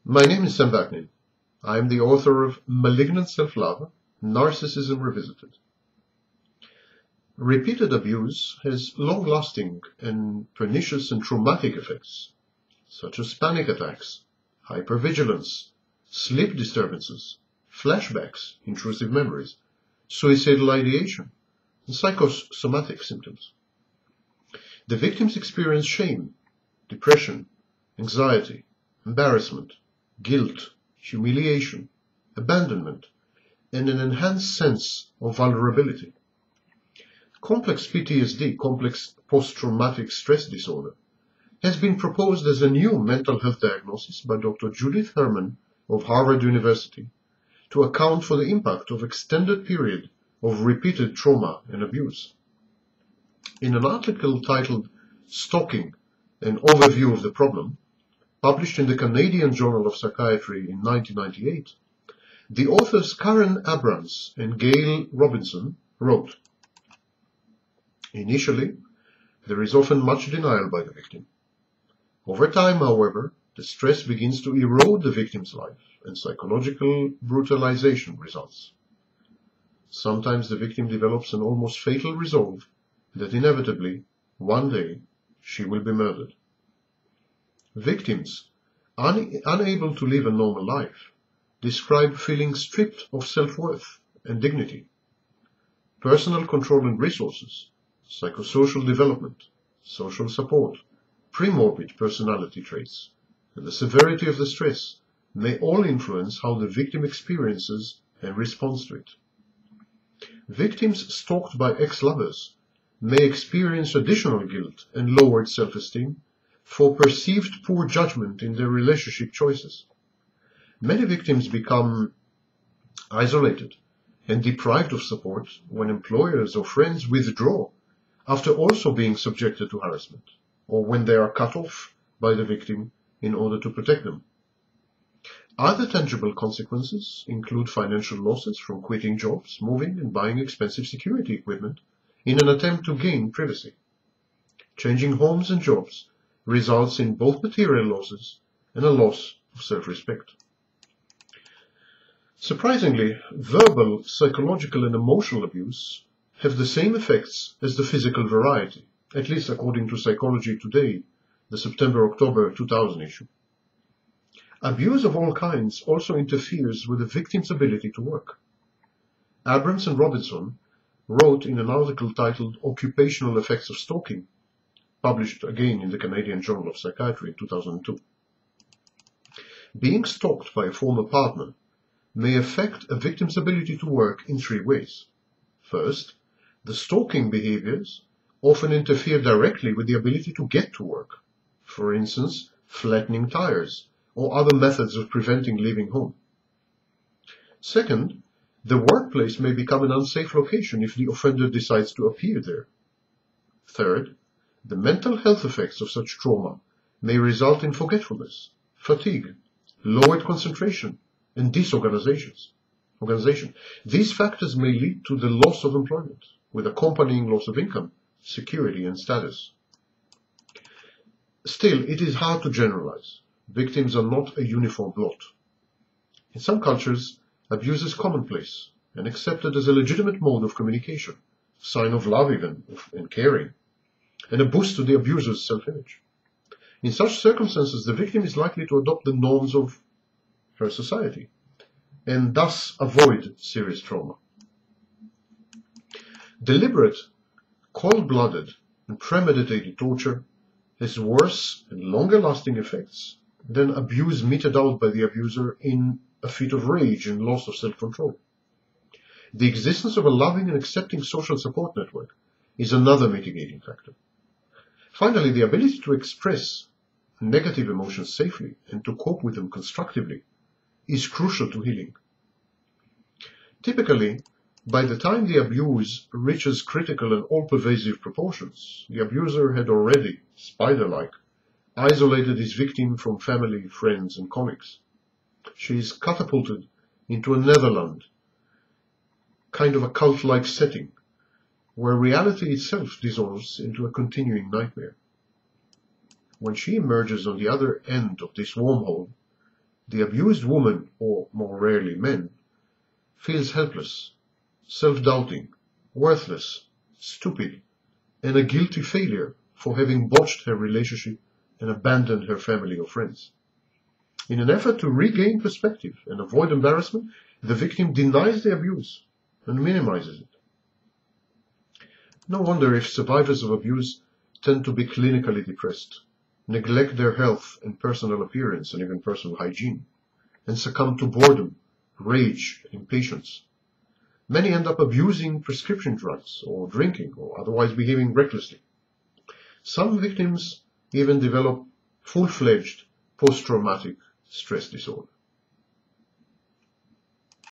My name is Sam Vaknin. I am the author of Malignant Self-Love, Narcissism Revisited. Repeated abuse has long-lasting and pernicious and traumatic effects, such as panic attacks, hypervigilance, sleep disturbances, flashbacks, intrusive memories, suicidal ideation, and psychosomatic symptoms. The victims experience shame, depression, anxiety, embarrassment, guilt, humiliation, abandonment, and an enhanced sense of vulnerability. Complex PTSD, complex post-traumatic stress disorder, has been proposed as a new mental health diagnosis by Dr. Judith Herman of Harvard University to account for the impact of extended period of repeated trauma and abuse. In an article titled Stalking, an Overview of the Problem, published in the Canadian Journal of Psychiatry in 1998, the authors Karen Abrams and Gail Robinson wrote, "Initially, there is often much denial by the victim. Over time, however, the stress begins to erode the victim's life and psychological brutalization results. Sometimes the victim develops an almost fatal resolve that inevitably, one day, she will be murdered. Victims, unable to live a normal life, describe feeling stripped of self-worth and dignity. Personal control and resources, psychosocial development, social support, premorbid personality traits, and the severity of the stress may all influence how the victim experiences and responds to it. Victims stalked by ex-lovers may experience additional guilt and lowered self-esteem for perceived poor judgment in their relationship choices. Many victims become isolated and deprived of support when employers or friends withdraw after also being subjected to harassment, or when they are cut off by the victim in order to protect them. Other tangible consequences include financial losses from quitting jobs, moving, and buying expensive security equipment in an attempt to gain privacy. Changing homes and jobs results in both material losses and a loss of self-respect. Surprisingly, verbal, psychological, and emotional abuse have the same effects as the physical variety, at least according to Psychology Today, the September-October 2000 issue. Abuse of all kinds also interferes with the victim's ability to work. Abrams and Robinson wrote in an article titled Occupational Effects of Stalking, published again in the Canadian Journal of Psychiatry in 2002. Being stalked by a former partner may affect a victim's ability to work in three ways. First, the stalking behaviors often interfere directly with the ability to get to work, for instance, flattening tires or other methods of preventing leaving home. Second, the workplace may become an unsafe location if the offender decides to appear there. Third, the mental health effects of such trauma may result in forgetfulness, fatigue, lowered concentration, and disorganization. These factors may lead to the loss of employment, with accompanying loss of income, security, and status. Still, it is hard to generalize. Victims are not a uniform lot. In some cultures, abuse is commonplace and accepted as a legitimate mode of communication, sign of love even, and caring, and a boost to the abuser's self-image. In such circumstances, the victim is likely to adopt the norms of her society, and thus avoid serious trauma. Deliberate, cold-blooded, and premeditated torture has worse and longer-lasting effects than abuse meted out by the abuser in a fit of rage and loss of self-control. The existence of a loving and accepting social support network is another mitigating factor. Finally, the ability to express negative emotions safely and to cope with them constructively is crucial to healing. Typically, by the time the abuse reaches critical and all-pervasive proportions, the abuser had already, spider-like, isolated his victim from family, friends, and colleagues. She is catapulted into a netherland, kind of a cult-like setting, where reality itself dissolves into a continuing nightmare. When she emerges on the other end of this wormhole, The abused woman, or more rarely men, feels helpless, self-doubting, worthless, stupid, and a guilty failure for having botched her relationship and abandoned her family or friends. In an effort to regain perspective and avoid embarrassment, the victim denies the abuse and minimizes it. No wonder if survivors of abuse tend to be clinically depressed, neglect their health and personal appearance and even personal hygiene, and succumb to boredom, rage, and impatience. Many end up abusing prescription drugs or drinking or otherwise behaving recklessly. Some victims even develop full-fledged post-traumatic stress disorder.